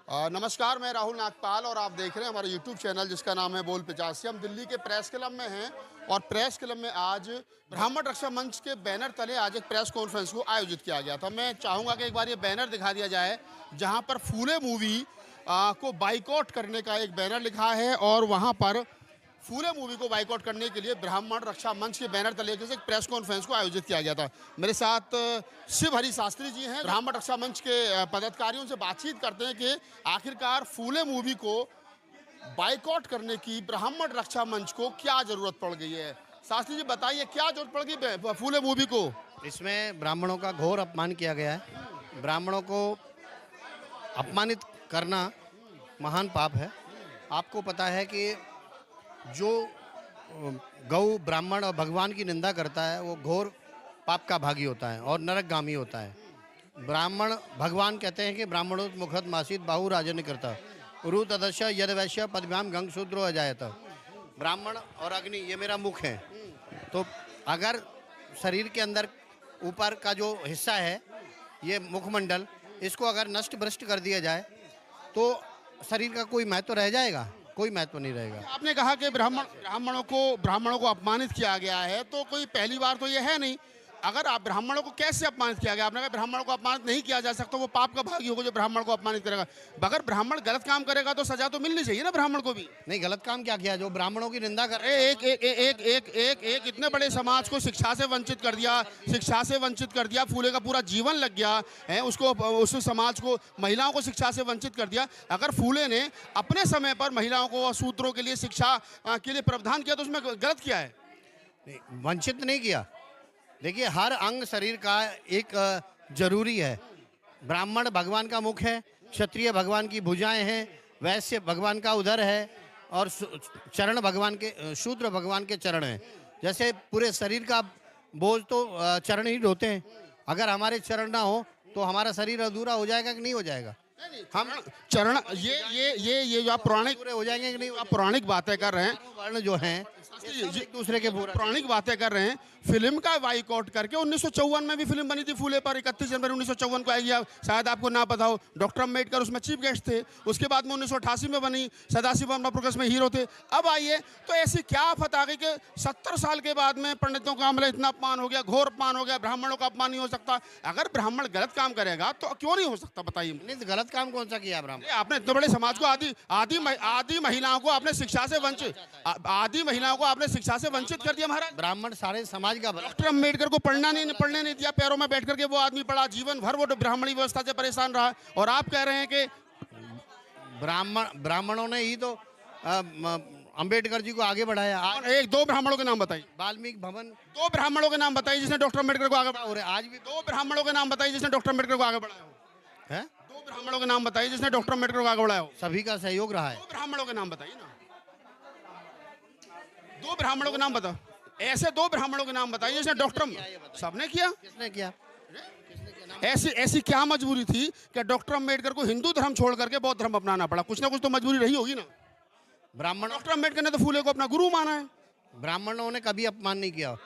नमस्कार, मैं राहुल नागपाल और आप देख रहे हैं हमारा यूट्यूब चैनल जिसका नाम है बोल 85। हम दिल्ली के प्रेस क्लब में हैं और प्रेस क्लब में आज ब्राह्मण रक्षा मंच के बैनर तले आज एक प्रेस कॉन्फ्रेंस को आयोजित किया गया था। मैं चाहूँगा कि एक बार ये बैनर दिखा दिया जाए जहाँ पर फूले मूवी को बाइकआउट करने का एक बैनर लिखा है और वहाँ पर फूले मूवी को बाइकआउट करने के लिए ब्राह्मण रक्षा मंच के बैनर तले से एक प्रेस कॉन्फ्रेंस को आयोजित किया गया था। मेरे साथ शिव हरि शास्त्री जी हैं, ब्राह्मण रक्षा मंच के पदाधिकारियों से बातचीत करते हैं कि आखिरकार फूले मूवी को बाइकआउट करने की ब्राह्मण रक्षा मंच को क्या जरूरत पड़ गई है। शास्त्री जी बताइए, क्या जरूरत पड़ गई फूले मूवी को? इसमें ब्राह्मणों का घोर अपमान किया गया है। ब्राह्मणों को अपमानित करना महान पाप है। आपको पता है कि जो गौ, ब्राह्मण और भगवान की निंदा करता है वो घोर पाप का भागी होता है और नरकगामी होता है। ब्राह्मण, भगवान कहते हैं कि ब्राह्मणों मुखत मासित बाहु राजन करता रु तदश यद वैश्य पदभ्याम गंग शूद्रो अजायत। ब्राह्मण और अग्नि ये मेरा मुख है। तो अगर शरीर के अंदर ऊपर का जो हिस्सा है ये मुखमंडल, इसको अगर नष्ट भ्रष्ट कर दिया जाए तो शरीर का कोई महत्व रह जाएगा? कोई महत्व नहीं रहेगा। आपने कहा कि ब्राह्मणों को अपमानित किया गया है, तो कोई पहली बार तो ये है नहीं। अगर आप ब्राह्मणों को कैसे अपमानित किया गया? आपने कहा ब्राह्मणों को अपमानित नहीं किया जा सकता, वो पाप का भागी होगा जो ब्राह्मण को अपमानित करेगा। अगर ब्राह्मण गलत काम करेगा तो सजा तो मिलनी चाहिए ना ब्राह्मण को भी। नहीं, गलत काम क्या किया? जो ब्राह्मणों की निंदा कर एक एक एक एक एक एक इतने बड़े समाज को शिक्षा से वंचित कर दिया, फूले का पूरा जीवन लग गया है उसको, उस समाज को, महिलाओं को शिक्षा से वंचित कर दिया। अगर फूले ने अपने समय पर महिलाओं को सूत्रों के लिए, शिक्षा के लिए प्रावधान किया तो उसमें गलत किया है? नहीं, वंचित नहीं किया। देखिए, हर अंग शरीर का एक जरूरी है। ब्राह्मण भगवान का मुख है, क्षत्रिय भगवान की भुजाएं हैं, वैश्य भगवान का उदर है और चरण भगवान के, शूद्र भगवान के चरण हैं। जैसे पूरे शरीर का बोझ तो चरण ही ढोते हैं। अगर हमारे चरण ना हो तो हमारा शरीर अधूरा हो जाएगा कि नहीं हो जाएगा? हम चरण ये जो आप पौराणिक पूरे हो जाएंगे कि नहीं? आप पौराणिक बातें कर रहे हैं, वर्ण जो हैं एक दूसरे के पूरा पौराणिक बातें कर रहे हैं। फिल्म का बाइकआउट करके 1954 में भी फिल्म बनी थी फूले पर, 31 जनवरी 1954 को आई है, शायद आपको ना पता हो। डॉक्टर अम्बेडकर उसमें चीफ गेस्ट थे। उसके बाद में 1988 में बनी, सदाशिव प्रोग्रेस में हीरो थे। अब आइए तो ऐसी क्या आफत आ गई कि 70 साल के बाद में पंडितों का हमला इतना अपमान हो गया, घोर अपमान हो गया, ब्राह्मणों का अपमान नहीं हो सकता? अगर ब्राह्मण गलत काम करेगा तो क्यों नहीं हो सकता, बताइए। नहीं, तो गलत काम कौन सा किया ब्राह्मण? आपने इतने बड़े समाज को, आदि महिलाओं को आपने शिक्षा से वंचित कर दिया महाराज। ब्राह्मण सारे समाज का भला। डॉक्टर अम्बेडकर को पढ़ने नहीं दिया, पैरों में बैठ करके वो आदमी पढ़ा, जीवन भर वो ब्राह्मणी व्यवस्था से परेशान रहा। और आप कह रहे हैं कि ब्राह्मणों ने ही तो अंबेडकर जी को आगे बढ़ाया। एक दो ब्राह्मणों के नाम बताइए। वाल्मीकि भवन। दो ब्राह्मणों के नाम बताइए जिसने डॉक्टर अम्बेडकर को आगे बढ़ाया। और आज भी दो ब्राह्मणों के नाम बताइए जिसने डॉक्टर अम्बेडकर को आगे बढ़ाया हो। है? दो ब्राह्मणों के नाम बताइए जिसने डॉक्टर अम्बेडकर को आगे बढ़ाया हो। सभी का सहयोग रहा है। दो ब्राह्मणों के नाम बताइए ना, दो ब्राह्मणों के नाम बताओ। ऐसे दो ब्राह्मणों के नाम बताइए जिसने डॉक्टर, सबने किया। किसने किया? ऐसी क्या मजबूरी थी कि डॉक्टर अम्बेडकर को हिंदू धर्म छोड़ करके बौद्ध धर्म अपनाना पड़ा? कुछ ना कुछ तो मजबूरी रही होगी ना। ब्राह्मण, डॉक्टर अम्बेडकर ने तो फूले को अपना गुरु माना है। ब्राह्मणों ने कभी अपमान नहीं किया।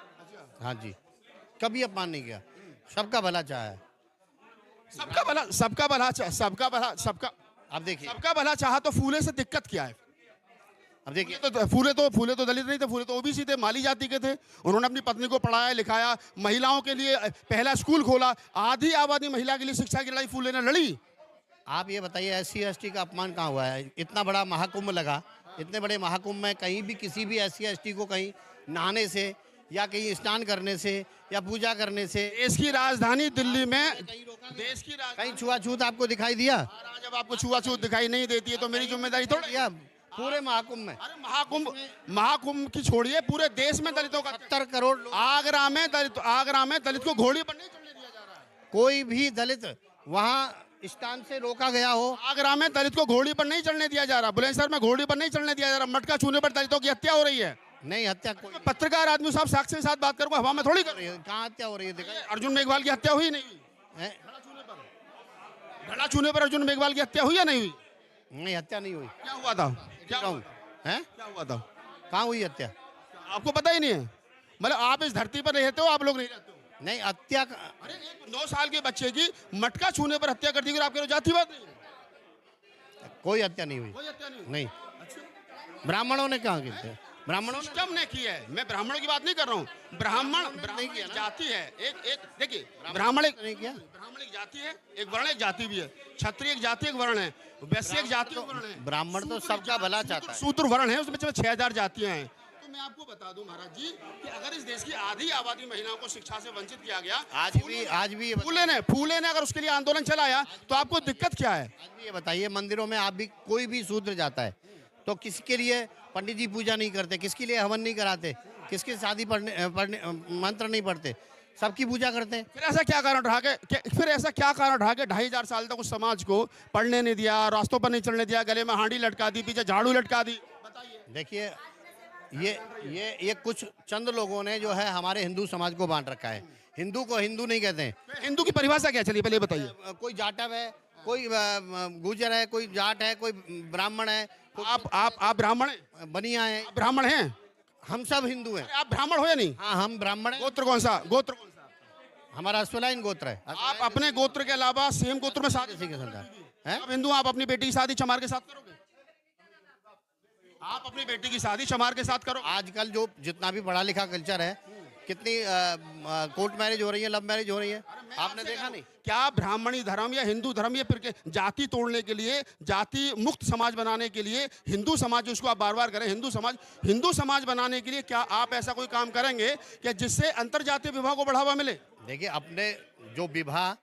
हाँ जी, कभी अपमान नहीं किया। सबका भला चाहा है। अब देखिए, सबका भला चाहा तो फूले से दिक्कत क्या है? अब देखिए, फूले तो दलित नहीं थे, फूले तो ओबीसी थे, माली जाति के थे। उन्होंने अपनी पत्नी को पढ़ाया लिखाया, महिलाओं के लिए पहला स्कूल खोला, आधी आबादी महिला के लिए शिक्षा की लड़ाई फूले ने लड़ी। आप ये बताइए, SC ST का अपमान कहाँ हुआ है? इतना बड़ा महाकुंभ लगा, इतने बड़े महाकुंभ में कहीं भी किसी भी SC ST को कहीं नहाने से या कहीं स्नान करने से या पूजा करने से, देश की राजधानी दिल्ली में कहीं छुआछूत आपको दिखाई दिया? जब आपको छुआछूत दिखाई नहीं देती है तो मेरी जिम्मेदारी थोड़ी है। पूरे महाकुंभ में, अरे महाकुंभ की छोड़िए, पूरे देश में दलितों का 70 करोड़ लोग। आगरा में दलित को घोड़ी पर नहीं चढ़ने दिया जा रहा है। कोई भी दलित वहाँ स्थान से रोका गया हो। आगरा में दलित को घोड़ी पर नहीं चढ़ने दिया जा रहा, बुलंदशहर में घोड़ी पर नहीं चढ़ने दिया जा रहा, मटका छूने पर दलितों की हत्या हो रही है। नहीं, हत्या कोई। पत्रकार आदमी साहब साक्ष्य के साथ बात करूंगा, हवा में थोड़ी कर रही है। कहाँ हत्या हो रही है? देखा, अर्जुन मेघवाल की हत्या हुई नहीं हुई? घड़ा छूने पर अर्जुन मेघवाल की हत्या हुई या नहीं हुई? नहीं, हत्या नहीं हुई। क्या हुआ था? क्या हुआ था? कहाँ हुई हत्या? आपको पता ही नहीं है? मतलब आप इस धरती पर रहते हो, आप लोग नहीं रहते हो। नहीं, हत्या। अरे 9 साल के बच्चे की मटका छूने पर हत्या कर दी, आप कह रहे हो जातिवाद नहीं है? कोई हत्या नहीं हुई। कोई हत्या नहीं हुई? नहीं, अच्छा, ब्राह्मणों ने कहाँ की थी? ब्राह्मणों ने सिस्टम ने की है। मैं ब्राह्मणों की बात नहीं कर रहा हूँ। ब्राह्मण नहीं किया एक ना। जाति है। एक देखिए, ब्राह्मण एक नहीं किया। ब्राह्मण एक जाति है, एक वर्ण एक जाति भी है। क्षत्रिय एक जाति एक वर्ण है, वैश्य एक जाति एक वर्ण है। ब्राह्मण तो शूद्र एक सबका भला शूद्र- चाहता है। शूद्र वर्ण है, उसमें 6000 जातियां हैं। तो मैं आपको बता दूं महाराज जी कि अगर इस देश की आधी आबादी महिलाओं को शिक्षा से वंचित किया गया, आज भी ये फूले ने अगर उसके लिए आंदोलन चलाया, तो आपको दिक्कत क्या है? आज भी ये बताइए, मंदिरों में आप भी कोई भी शूद्र जाता है तो किसके लिए पंडित जी पूजा नहीं करते, किसके लिए हवन नहीं कराते, किसकी शादी पढ़ने मंत्र नहीं पढ़ते, सबकी पूजा करते हैं। फिर ऐसा क्या कारण रहा कि 2500 साल तक उस समाज को पढ़ने नहीं दिया, रास्तों पर नहीं चलने दिया, गले में हांडी लटका दी, पीछे झाड़ू लटका दी? बताइए। देखिए, ये कुछ चंद लोगों ने जो है हमारे हिंदू समाज को बांट रखा है। हिंदू को हिंदू नहीं कहते हैं। हिंदू की परिभाषा क्या चलिए पहले ये बताइए। कोई जाटव है, कोई गुजर है, कोई जाट है, कोई ब्राह्मण है, आप ब्राह्मण हैं? बनिया है। आप ब्राह्मण हैं? हम सब हिंदू हैं। अरे आप ब्राह्मण हो या नहीं? हाँ, हम ब्राह्मण हैं। गोत्र कौन सा? हमारा अश्वलाइन गोत्र है। आप अपने गोत्र के अलावा सेम गोत्र में शादी किसी के संतान है। आप हिंदू, आप अपनी बेटी की शादी चमार के साथ करोगे? आप अपनी बेटी की शादी चमार के साथ करो? आजकल जो जितना भी पढ़ा लिखा कल्चर है, कितनी कोर्ट मैरिज हो रही है, लव मैरिज हो रही है, आपने देखा नहीं? क्या ब्राह्मणी धर्म या हिंदू धर्म या फिर जाति तोड़ने के लिए, जाति मुक्त समाज बनाने के लिए हिंदू समाज, जिसको आप बार बार करें हिंदू समाज बनाने के लिए क्या आप ऐसा कोई काम करेंगे कि जिससे अंतर जातीय विवाह को बढ़ावा मिले? देखिए, अपने जो विवाह,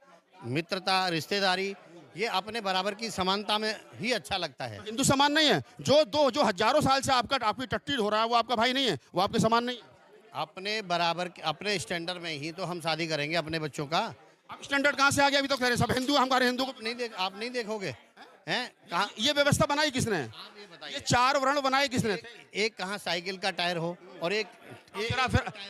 मित्रता, रिश्तेदारी, ये अपने बराबर की समानता में ही अच्छा लगता है। हिंदू समान नहीं है। जो हजारों साल से आपकी टट्टी हो रहा है, वो आपका भाई नहीं है, वो आपके समान नहीं है। अपने बराबर अपने स्टैंडर्ड में ही तो हम शादी करेंगे अपने बच्चों का। आप स्टैंडर्ड कहाँ से आ गया? अभी तो कह रहे सब हिंदू, हमारे हिंदू को आप नहीं देखोगे हैं? कहाँ ये व्यवस्था बनाई किसने? ये 4 वर्ण बनाए किसने? एक कहाँ साइकिल का टायर हो और एक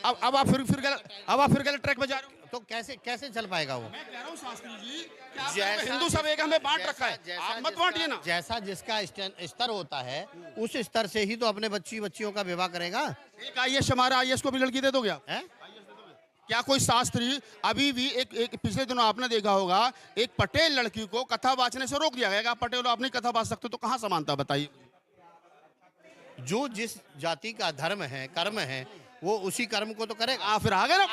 अब आप फिर गलत ट्रैक पे जा रहे हो। तो कैसे चल पाएगा वो? मैं कह रहा हूँ शास्त्री जी, कि आप हिंदू सब एक हमें बांट रखा है, आप मत बांटिए ना। जैसा जिसका स्तर होता है, उस स्तर से ही तो अपने बच्चियों का विवाह करेगा। एक आईएएस, हमारा आईएएस को भी लड़की दे दोगे आप? क्या कोई शास्त्री अभी भी एक पिछले दिनों आपने देखा होगा, एक पटेल लड़की को कथा वाचने से रोक दिया गया? आप पटेल हो, आप नहीं कथा वाच सकते, तो कहाँ समानता बताइए? जो जिस जाति का धर्म है, कर्म है, वो उसी कर्म को तो करेगा। फिर आ गए ना।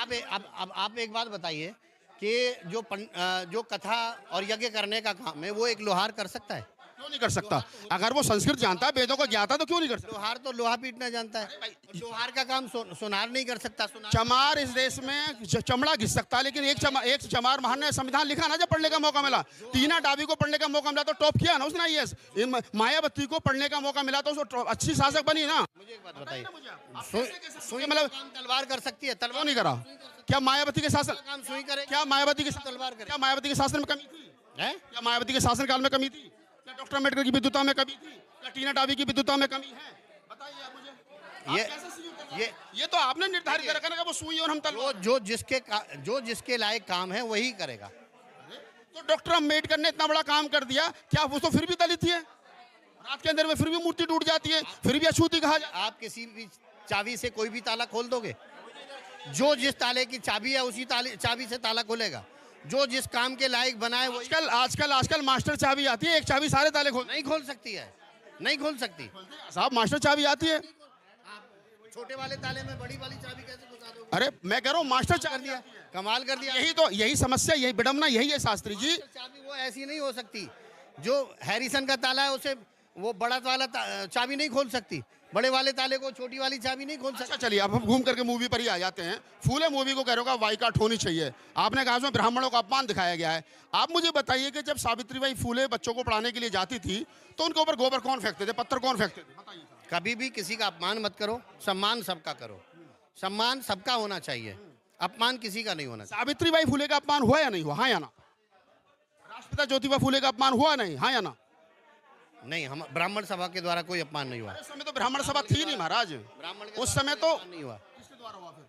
आप एक बात बताइए कि जो कथा और यज्ञ करने का काम है, वो एक लोहार कर सकता है? क्यों नहीं कर सकता? अगर वो संस्कृत जानता है, वेदों को ज्ञाता, तो क्यों नहीं कर सकता? लोहार तो लोहा पीटना जानता है। लोहार का काम सुनार नहीं कर सकता। चमार इस देश में चमड़ा घिस सकता है, लेकिन एक चमार महान ने संविधान लिखा ना, जब पढ़ने का मौका मिला। टीना डाबी को पढ़ने का मौका मिला तो टॉप किया ना उसने आईएएस। मायावती को पढ़ने का मौका मिला तो उसको अच्छी शासक बनी ना। मुझे एक बात बताइए, सुई मतलब तलवार कर सकती है? क्यों नहीं करा? क्या मायावती के शासन काम सुई करे? क्या मायावती के तलवार करे? क्या मायावती के शासन में कमी थी? क्या मायावती के शासन काल में कमी थी? क्या डॉक्टर अम्बेडकर की विद्वता में कमी थी? क्या टीना डाबी की विद्वता में कमी है? बताइए आप मुझे। ये तो आपने निर्धारित रखा ना, वो सुई और हम तलवार। जो जिसके लायक काम है वही करेगा। तो डॉक्टर अम्बेडकर ने इतना बड़ा काम कर दिया, क्या वो तो फिर भी दलित ही है? रात के अंदर में फिर भी मूर्ति टूट जाती है, फिर भी अछूती कहा जाता है। आप किसी भी चाबी से कोई भी ताला खोल दोगे? जो जिस ताले की चाबी है, उसी चाबी से ताला खोलेगा। जो जिस काम के लायक बनाए वो। आजकल मास्टर चाबी आती है, एक चाबी सारे ताले नहीं खोल सकती है, नहीं खोल सकती साहब। मास्टर चाबी आती है, छोटे वाले ताले में बड़ी वाली चाबी कैसे घुसा दोगे? अरे मैं कह रहा हूँ मास्टर चाबी दिया, कमाल कर दिया। यही समस्या, यही विडंबना यही है शास्त्री जी। चाबी वो ऐसी नहीं हो सकती। जो हैरिसन का ताला है, उसे वो बड़ा वाला चाबी नहीं खोल सकती। बड़े वाले ताले को छोटी वाली चाबी नहीं खोल सकती। अच्छा चलिए, अब हम घूम करके मूवी पर ही आ जाते हैं। फूले मूवी को कह रहे हो बाइकाट होनी चाहिए। आपने कहा उसमें ब्राह्मणों का अपमान दिखाया गया है। आप मुझे बताइए कि जब सावित्रीबाई फूले बच्चों को पढ़ाने के लिए जाती थी, तो उनके ऊपर गोबर कौन फेंकते थे, पत्थर कौन फेंकते थे? बताइए। कभी भी किसी का अपमान मत करो, सम्मान सबका करो। सम्मान सबका होना चाहिए, अपमान किसी का नहीं होना चाहिए। सावित्रीबाई फूले का अपमान हुआ या नहीं हुआ? हाँ या ना? राष्ट्रपिता ज्योतिबा फूले का अपमान हुआ नहीं? हाँ या ना? नहीं, हम ब्राह्मण सभा के द्वारा कोई अपमान नहीं हुआ। उस समय तो ब्राह्मण सभा थी नहीं महाराज। उस समय तो नहीं हुआ। किसके द्वारा हुआ? फिर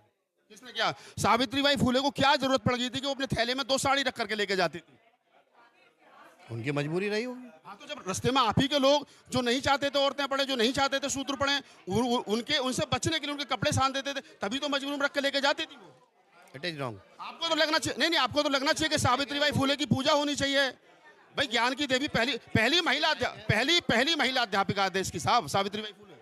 किसने किया? सावित्रीबाई फूले को क्या जरूरत पड़ गई थी कि वो अपने थैले में 2 साड़ी रख करके लेके जाती थी? उनकी मजबूरी रही होगी। हाँ, तो जब रास्ते में आप ही के लोग जो नहीं चाहते थे औरतें पढ़े, जो नहीं चाहते थे शूद्र पढ़े, उनसे बचने के लिए उनके कपड़े सान देते थे, तभी तो मजबूरी में रख के लेके जाती थी वो। It is wrong. आपको तो लगना चाहिए, नहीं, आपको तो लगना चाहिए कि सावित्रीबाई फूले की पूजा होनी चाहिए, भाई ज्ञान की देवी पहली महिला अध्यापिका देश की साहब, सावित्रीबाई फुले।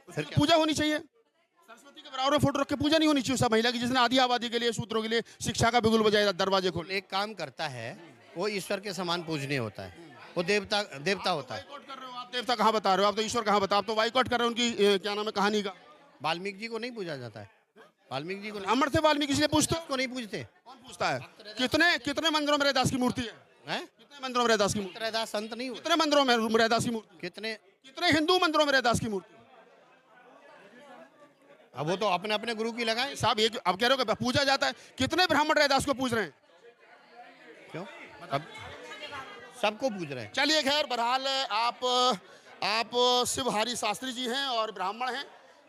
उसकी पूजा होनी चाहिए। सरस्वती के बराबर में फोटो रख के पूजा नहीं होनी चाहिए सब महिला की, जिसने आधी आबादी के लिए, सूत्रों के लिए शिक्षा का बिगुल बजाया, दरवाजे खोले। एक काम करता है वो ईश्वर के समान पूजनीय होता है, वो देवता होता है। बाइकआउट कर रहे हो आप, देवता कहाँ बता रहे हो आप, तो ईश्वर कहाँ बता, आप तो बाइकआउट कर रहे हो उनकी क्या नाम है कहानी का। वाल्मीकि जी को नहीं पूजा जाता है, वाल्मीकि जी को नहीं, ब्राह्मण थे वाल्मीकि, इसलिए पूछते हो? को नहीं पूजते कौन पूछता है? कितने मंदिरों में रैदास की मूर्ति है? हैं? कितने मंदिरों में रैदास की मूर्ति? रैदास संत नहीं हुए? कितने मंदिरों में रैदास की मूर्ति? कितने हिंदू मंदिरों में रैदास की मूर्ति? अब वो तो अपने अपने गुरु की लगाए साहब, ये अब कह रहे हो कि पूजा जाता है, कितने ब्राह्मण रैदास को पूज रहे हैं? क्यों? अब सबको पूज रहे हैं। चलिए खैर, बहरहाल आप शिवहारी शास्त्री जी हैं और ब्राह्मण हैं।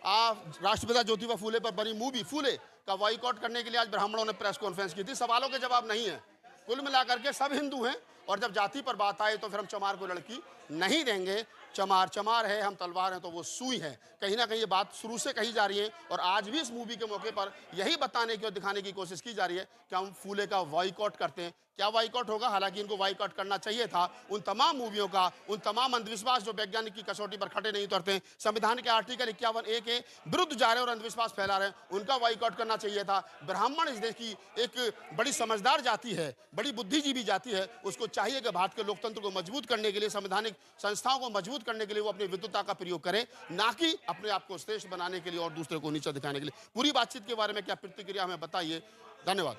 आप राष्ट्रपिता ज्योतिबा फूले पर बनी मूवी फूले का बॉयकॉट करने के लिए आज ब्राह्मणों ने प्रेस कॉन्फ्रेंस की थी। सवालों के जवाब नहीं है। कुल मिलाकर के सब हिंदू हैं, और जब जाति पर बात आए तो फिर हम चमार को लड़की नहीं देंगे। चमार चमार है, हम तलवार हैं तो वो सुई है। कहीं ना कहीं ये बात शुरू से कही जा रही है, और आज भी इस मूवी के मौके पर यही बताने की और दिखाने की कोशिश की जा रही है कि हम फूले का बॉयकॉट करते हैं। क्या बॉयकॉट होगा? हालांकि इनको बॉयकॉट करना चाहिए था। उन तमाम मूवियों का, उन तमाम अंधविश्वास जो वैज्ञानिक की कसौटी पर खड़े नहीं उतरते, संविधान के आर्टिकल 51A के विरुद्ध जा रहे और अंधविश्वास फैला रहे हैं, उनका बॉयकॉट करना चाहिए था। ब्राह्मण इस देश की एक बड़ी समझदार जाति है, बड़ी बुद्धिजीवी जाति है। उसको चाहिए कि भारत के लोकतंत्र को मजबूत करने के लिए, संवैधानिक संस्थाओं को मजबूत करने के लिए वो अपनी विद्वता का प्रयोग करे, ना कि अपने आप को श्रेष्ठ बनाने के लिए और दूसरे को नीचा दिखाने के लिए। पूरी बातचीत के बारे में क्या प्रतिक्रिया हमें बताइए। धन्यवाद।